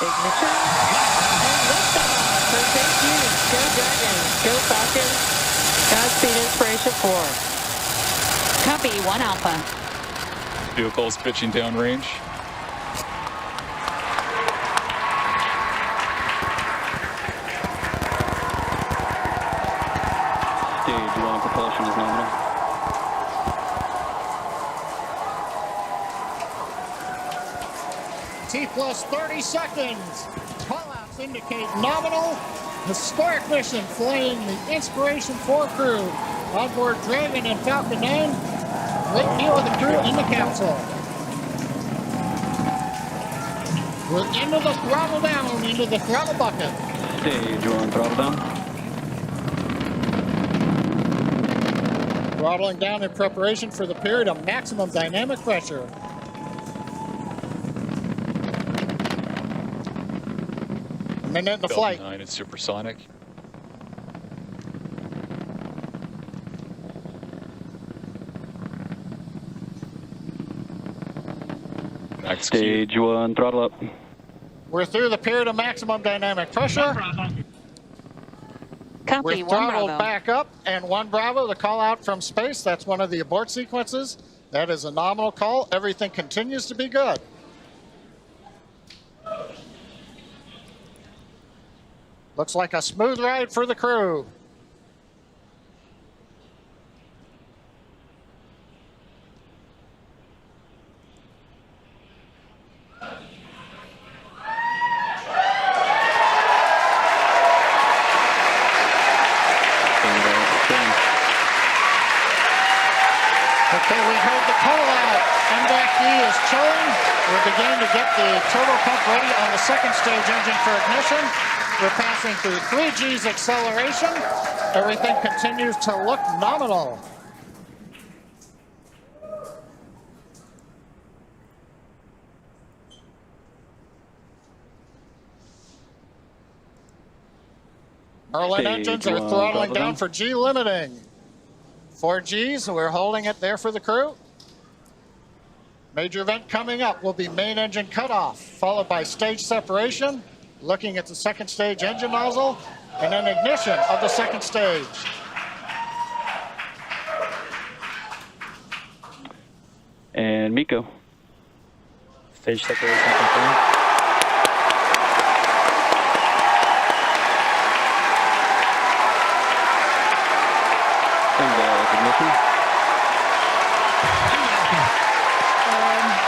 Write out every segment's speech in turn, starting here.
Ignition. And liftoff for St. Jude's. Go Georgian. Go Falcon. Godspeed Inspiration4. Copy, 1 Alpha. Vehicles pitching downrange. Stage 1 propulsion is nominal. T plus 30 seconds. Callouts indicate nominal. Historic mission flying the Inspiration4 crew. Onboard Dragon and Falcon 9. Great view of the crew in the capsule. We're into the throttle down, into the throttle bucket. Stage 1 throttle down. Throttling down in preparation for the period of maximum dynamic pressure. A minute into flight. 9 is supersonic. Stage 1 throttle up. We're through the period of maximum dynamic pressure. Copy, We're 1 throttled Bravo. back up, and 1 Bravo, the call out from space. That's one of the abort sequences. That is a nominal call. Everything continues to be good. Looks like a smooth ride for the crew. Okay, we heard the call out. MVAC-D is chilling. We're beginning to get the turbo pump ready on the second stage engine for ignition. We're passing through 3 G's acceleration. Everything continues to look nominal. Merlin Stage engines are 1 throttling throttle down down. for G limiting. 4 G's, we're holding it there for the crew. Major event coming up will be main engine cutoff, followed by stage separation, looking at the second stage engine nozzle, and then ignition of the second stage. And Miko. Stage separation confirmed. And ignition.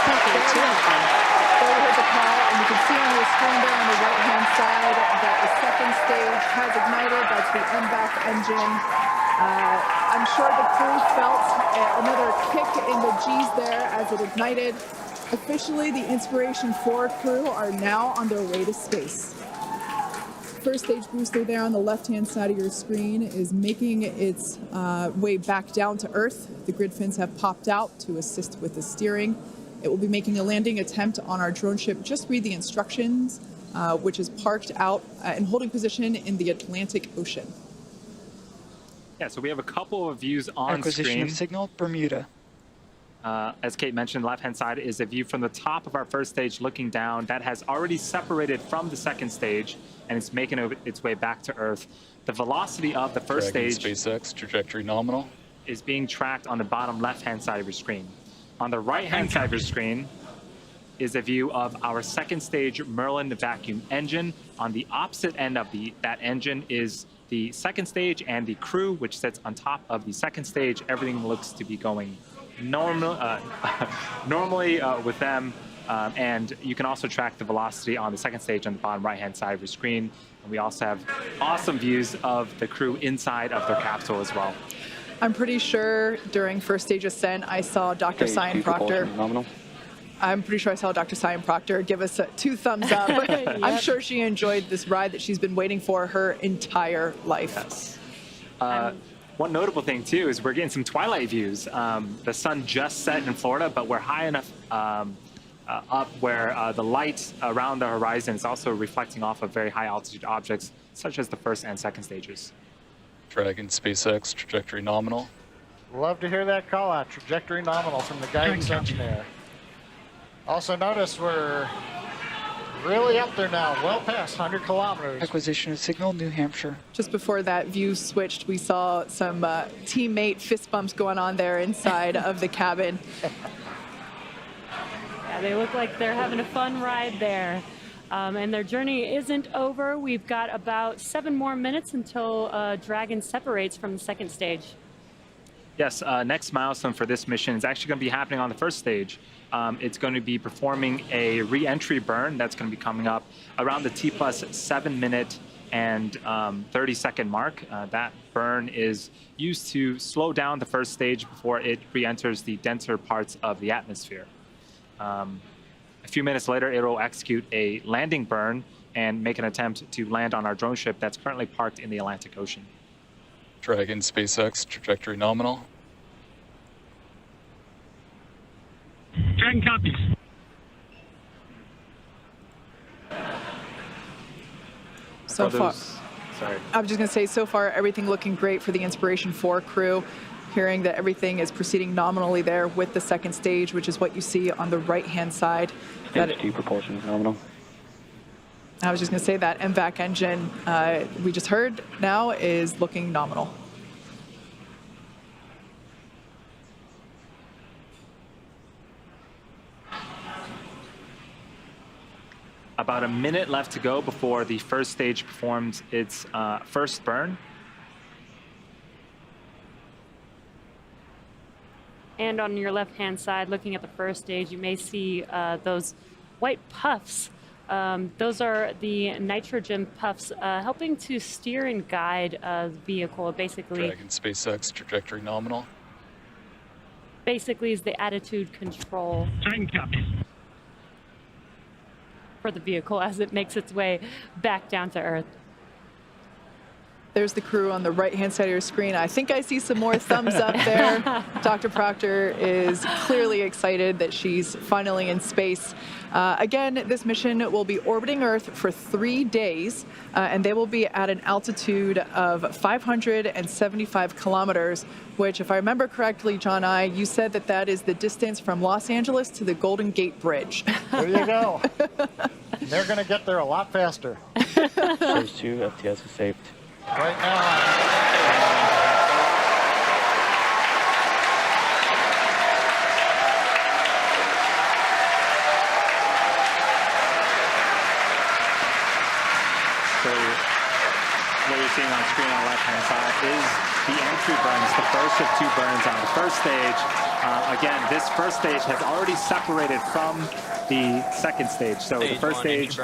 Copy, 2 Alpha. So we heard the call, and you can see on your screen there on the right-hand side that the second stage has ignited. That's the MVAC engine. I'm sure the crew felt another kick in the G's there as it ignited. Officially, the Inspiration4 crew are now on their way to space. First stage booster there on the left-hand side of your screen is making its way back down to Earth. The grid fins have popped out to assist with the steering. It will be making a landing attempt on our drone ship. Just read the instructions, which is parked out and holding position in the Atlantic Ocean. Yeah, so we have a couple of views on Acquisition screen. of signal, Bermuda. As Kate mentioned, left-hand side is a view from the top of our first stage looking down. That has already separated from the second stage, and it's making its way back to Earth. The velocity of the first Dragon, stage SpaceX, trajectory nominal. is being tracked on the bottom left-hand side of your screen. On the right-hand side of your screen is a view of our second stage Merlin vacuum engine. On the opposite end of that engine is the second stage and the crew, which sits on top of the second stage. Everything looks to be going normally with them. And you can also track the velocity on the second stage on the bottom right-hand side of your screen. And we also have awesome views of the crew inside of their capsule as well. I'm pretty sure during first stage ascent, I saw Dr. Stage Cyan 2 Proctor. propulsion nominal. I'm pretty sure I saw Dr. Cyan Proctor give us 2 thumbs up. I'm sure she enjoyed this ride that she's been waiting for her entire life. Yes. One notable thing, too, is we're getting some twilight views. The sun just set in Florida, but we're high enough up where the light around the horizon is also reflecting off of very high altitude objects, such as the first and second stages. Dragon, SpaceX, trajectory nominal. Love to hear that call out, trajectory nominal from the guidance engineer. Also notice we're really up there now, well past 100 kilometers. Acquisition of signal, New Hampshire. Just before that view switched, we saw some teammate fist bumps going on there inside of the cabin. Yeah, they look like they're having a fun ride there. And their journey isn't over. We've got about 7 more minutes until Dragon separates from the second stage. Yes, next milestone for this mission is actually going to be happening on the first stage. It's going to be performing a re-entry burn that's going to be coming up around the T plus 7 minute and 30-second mark. That burn is used to slow down the first stage before it re-enters the denser parts of the atmosphere. A few minutes later, it will execute a landing burn and make an attempt to land on our drone ship that's currently parked in the Atlantic Ocean. Dragon SpaceX, trajectory nominal. Dragon copies. So far, sorry. I was just going to say, so far, everything looking great for the Inspiration4 crew. Hearing that everything is proceeding nominally there with the second stage, which is what you see on the right-hand side. Stage 2 propulsion is nominal. I was just going to say that MVAC engine we just heard now is looking nominal. About a minute left to go before the first stage performs its first burn. And on your left-hand side, looking at the first stage, you may see those white puffs. Those are the nitrogen puffs helping to steer and guide the vehicle. Basically, Dragon SpaceX, trajectory nominal. basically is the attitude control Dragon copies. for the vehicle as it makes its way back down to Earth. There's the crew on the right-hand side of your screen. I think I see some more thumbs up there. Dr. Proctor is clearly excited that she's finally in space. Again, this mission will be orbiting Earth for 3 days, and they will be at an altitude of 575 kilometers, which, if I remember correctly, John you said that that is the distance from Los Angeles to the Golden Gate Bridge. There you go. They're going to get there a lot faster. Stage 2, FTS is saved. Right now, So what you're seeing on screen on the left-hand side is the entry burns, the first of 2 burns on the first stage. Again, this first stage has already separated from the second stage. So the first stage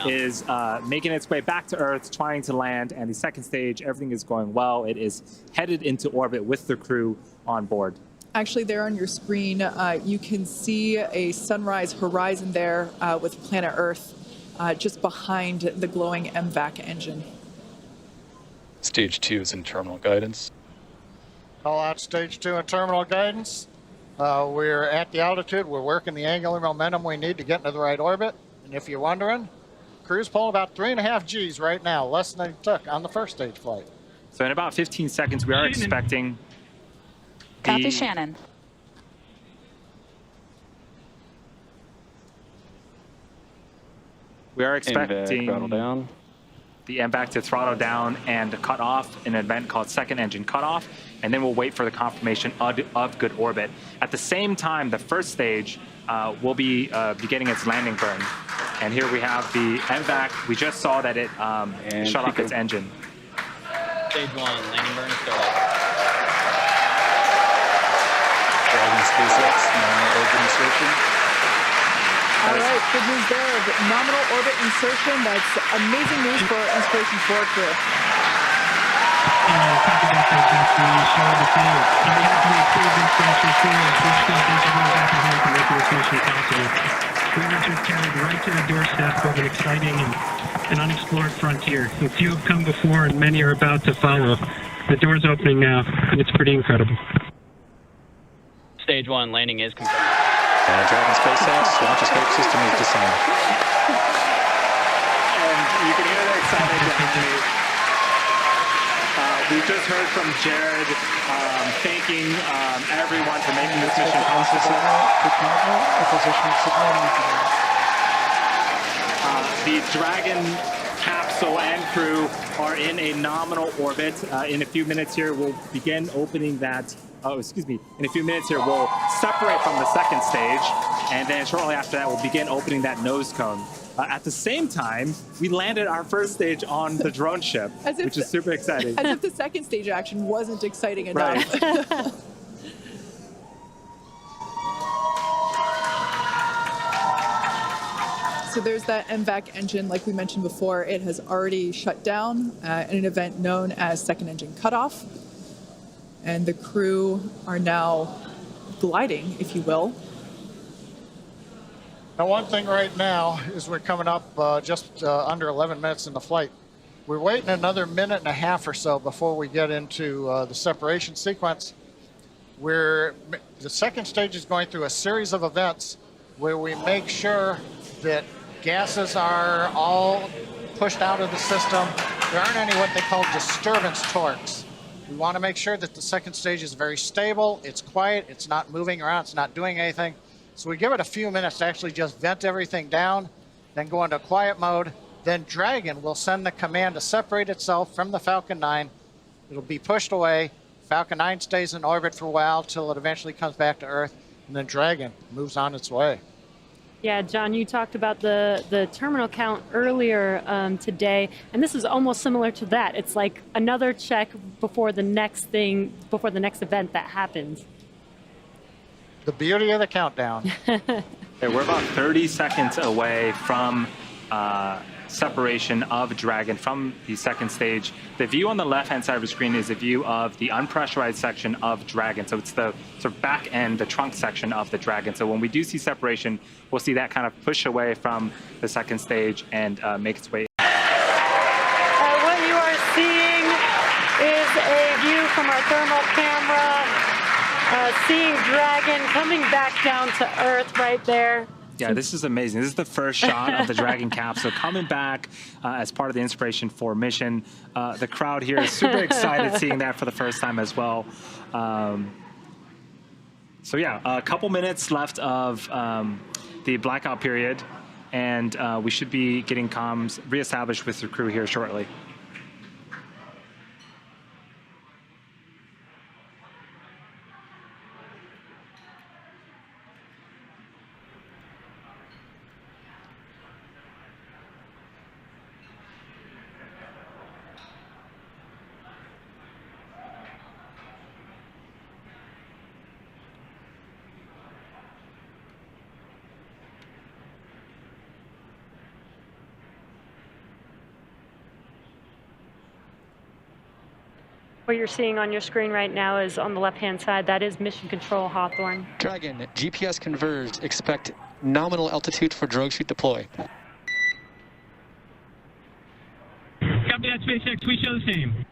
is making its way back to Earth, trying to land, and the second stage, everything is going well. It is headed into orbit with the crew on board. Actually, there on your screen, you can see a sunrise horizon there with planet Earth just behind the glowing MVAC engine. Stage 2 is in terminal guidance. call out stage 2 and terminal guidance. We're at the altitude. We're working the angular momentum we need to get into the right orbit. And if you're wondering, crew's pulling about 3.5 Gs right now, less than they took on the first stage flight. So in about 15 seconds, we are expecting Copy, Shannon. We are expecting throttle down. the MVAC to throttle down and cut off in an event called second engine cutoff, and then we'll wait for the confirmation of good orbit. At the same time, the first stage will be beginning its landing burn. And here we have the MVAC. We just saw that it shut off its engine. Stage 1, landing burn start. Dragon SpaceX, nominal orbit insertion. All right, good news there. The nominal orbit insertion. That's amazing news for Inspiration4 crew. Copy that, we show the field. On behalf of the crew of Inspiration4, please stop everyone back at home to make this mission possible. We were just carried right to the doorstep of an exciting and unexplored frontier. A few have come before and many are about to follow. The door's opening now, and it's pretty incredible. Stage 1, landing is confirmed. Dragon SpaceX, launch escape system is disarmed. And you can hear the excitement. We just heard from Jared thanking everyone for making this mission possible. The Dragon capsule and crew are in a nominal orbit. In a few minutes here, we'll begin opening that. Oh, excuse me. In a few minutes here, we'll separate from the second stage, and then shortly after that, we'll begin opening that nose cone. At the same time, we landed our first stage on the drone ship, which is super exciting. As if the second stage action wasn't exciting enough. Right. So there's that MVAC engine, like we mentioned before. It has already shut down in an event known as second engine cutoff. And the crew are now gliding, if you will. Now, one thing right now is we're coming up just under 11 minutes in the flight. We're waiting another minute and a half or so before we get into the separation sequence. The second stage is going through a series of events where we make sure that gases are all pushed out of the system. There aren't any what they call disturbance torques. We want to make sure that the second stage is very stable, it's quiet, it's not moving around, it's not doing anything. So we give it a few minutes to actually just vent everything down, then go into quiet mode. Then Dragon will send the command to separate itself from the Falcon 9. It'll be pushed away. Falcon 9 stays in orbit for a while till it eventually comes back to Earth, and then Dragon moves on its way. Yeah, John, you talked about the terminal count earlier today, and this is almost similar to that. It's like another check before the next event that happens. The beauty of the countdown. Okay, we're about 30 seconds away from separation of Dragon from the second stage. The view on the left-hand side of the screen is a view of the unpressurized section of Dragon. So it's the sort of back end, the trunk section of the Dragon. So when we do see separation, we'll see that kind of push away from the second stage and make its way. What you are seeing is a view from our thermal camera, seeing Dragon coming back down to Earth right there. Yeah, this is amazing. This is the first shot of the Dragon capsule coming back as part of the Inspiration4 mission. The crowd here is super excited seeing that for the first time as well. So yeah, a couple minutes left of the blackout period, and we should be getting comms reestablished with the crew here shortly. What you're seeing on your screen right now is on the left-hand side. That is Mission Control Hawthorne. Dragon, GPS converged. Expect nominal altitude for drogue chute deploy. Copy that, SpaceX. We show the same.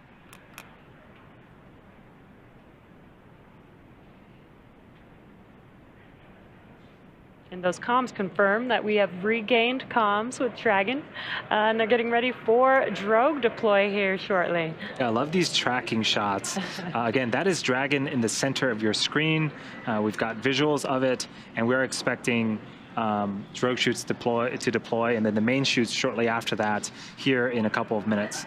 And those comms confirm that we have regained comms with Dragon, and they're getting ready for drogue deploy here shortly. Yeah, I love these tracking shots. Again, that is Dragon in the center of your screen. We've got visuals of it, and we're expecting drogue chutes to deploy, and then the main chutes shortly after that here in a couple of minutes.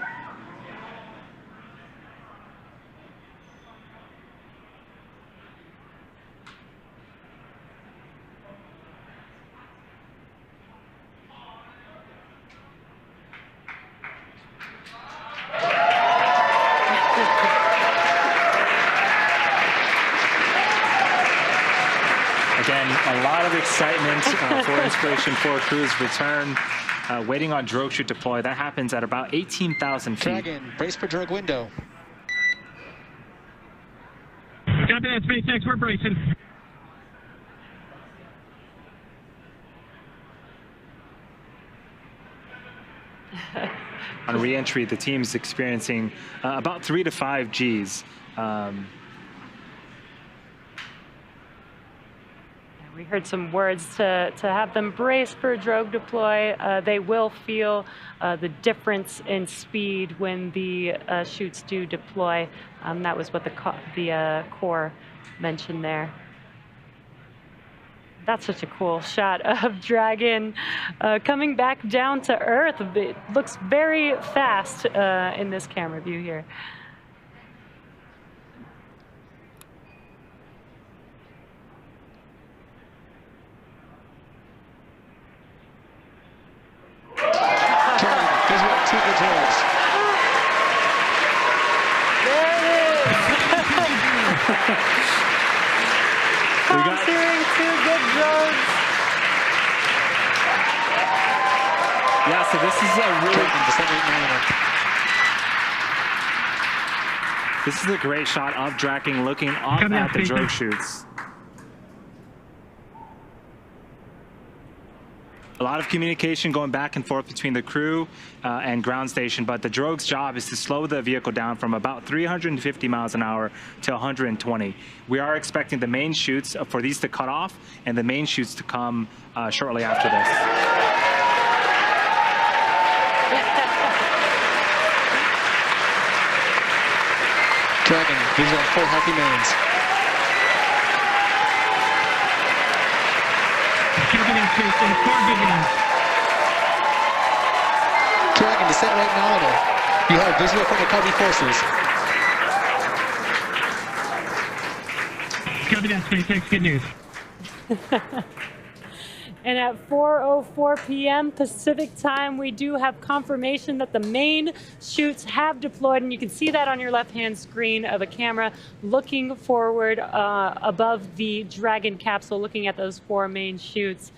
Again, a lot of excitement for Inspiration4 crew's return, waiting on drogue chute deploy. That happens at about 18,000 feet. Dragon, brace for drogue window. Copy that, SpaceX. We're bracing. On re-entry, the team's experiencing about 3 to 5 Gs. We heard some words to have them brace for drogue deploy. They will feel the difference in speed when the chutes do deploy. That was what the core mentioned there. That's such a cool shot of Dragon coming back down to Earth. It looks very fast in this camera view here. Steering two good drones. Yeah, so this is a great shot of Dragon looking up at the drogue chutes. A lot of communication going back and forth between the crew and ground station, but the drogue's job is to slow the vehicle down from about 350 miles an hour to 120. We are expecting the main chutes for these to cut off and the main chutes to come shortly after this. Dragon, these are full happy mains. Dragon, descent right nominal. You have visual from the Cubby forces. Copy that, SpaceX. Good news. And at 4:04 p.m. Pacific time, we do have confirmation that the main chutes have deployed, and you can see that on your left-hand screen of a camera looking forward above the Dragon capsule, looking at those 4 main chutes.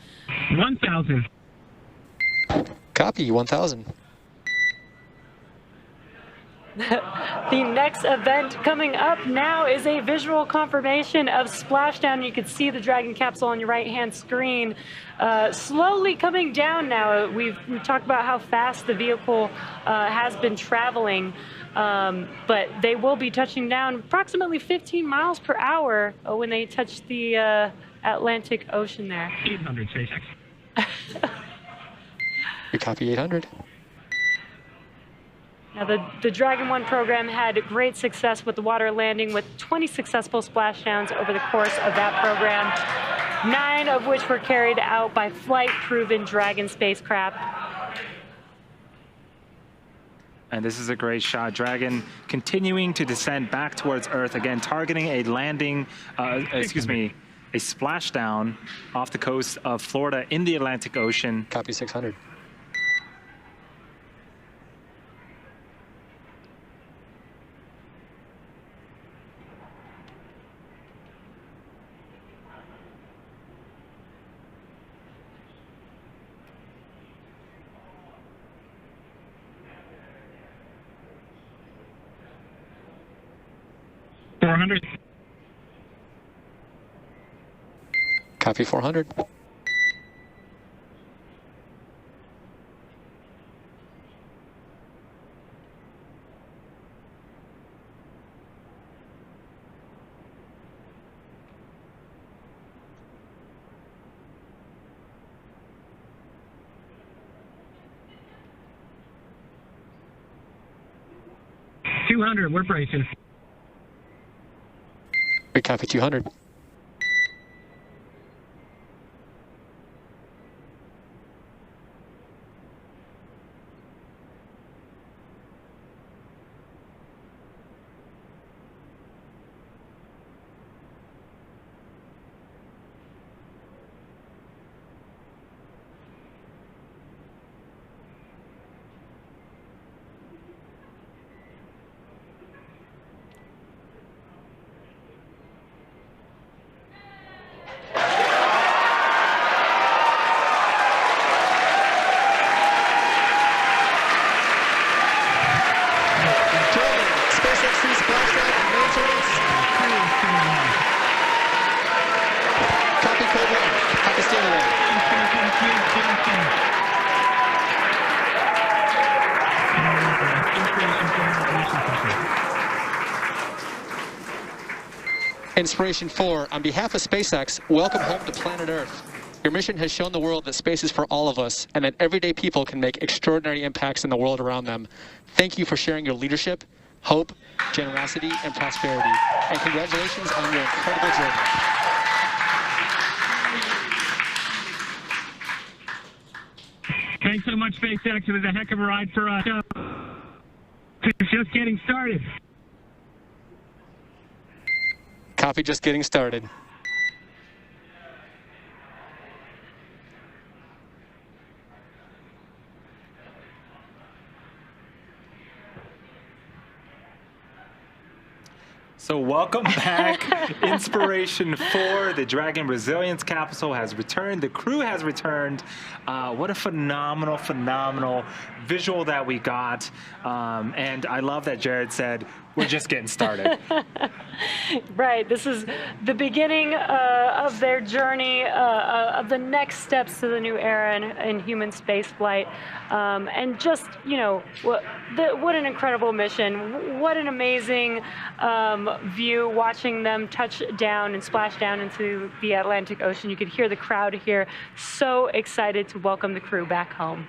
1,000. Copy, 1,000. The next event coming up now is a visual confirmation of Splashdown. You can see the Dragon capsule on your right-hand screen slowly coming down now. We've talked about how fast the vehicle has been traveling, but they will be touching down approximately 15 miles per hour when they touch the Atlantic Ocean there. 800, SpaceX. We copy 800. Now, the Dragon 1 program had great success with the water landing, with 20 successful splashdowns over the course of that program, 9 of which were carried out by flight-proven Dragon spacecraft. And this is a great shot. Dragon continuing to descend back towards Earth, again targeting a landing, a splashdown off the coast of Florida in the Atlantic Ocean. Copy 600. Copy 400. We're bracing. We copy 200. Inspiration4, on behalf of SpaceX, welcome home to planet Earth. Your mission has shown the world that space is for all of us and that everyday people can make extraordinary impacts in the world around them. Thank you for sharing your leadership, hope, generosity, and prosperity. And congratulations on your incredible journey. Thanks so much, SpaceX. It was a heck of a ride for us. It's just getting started. Copy, just getting started. So welcome back. Inspiration4, the Dragon Resilience capsule has returned. The crew has returned. What a phenomenal, phenomenal visual that we got. And I love that Jared said, we're just getting started. Right. This is the beginning of their journey, of the next steps to the new era in human spaceflight. And just, you know, what an incredible mission. What an amazing view watching them touch down and splash down into the Atlantic Ocean. You could hear the crowd here so excited to welcome the crew back home.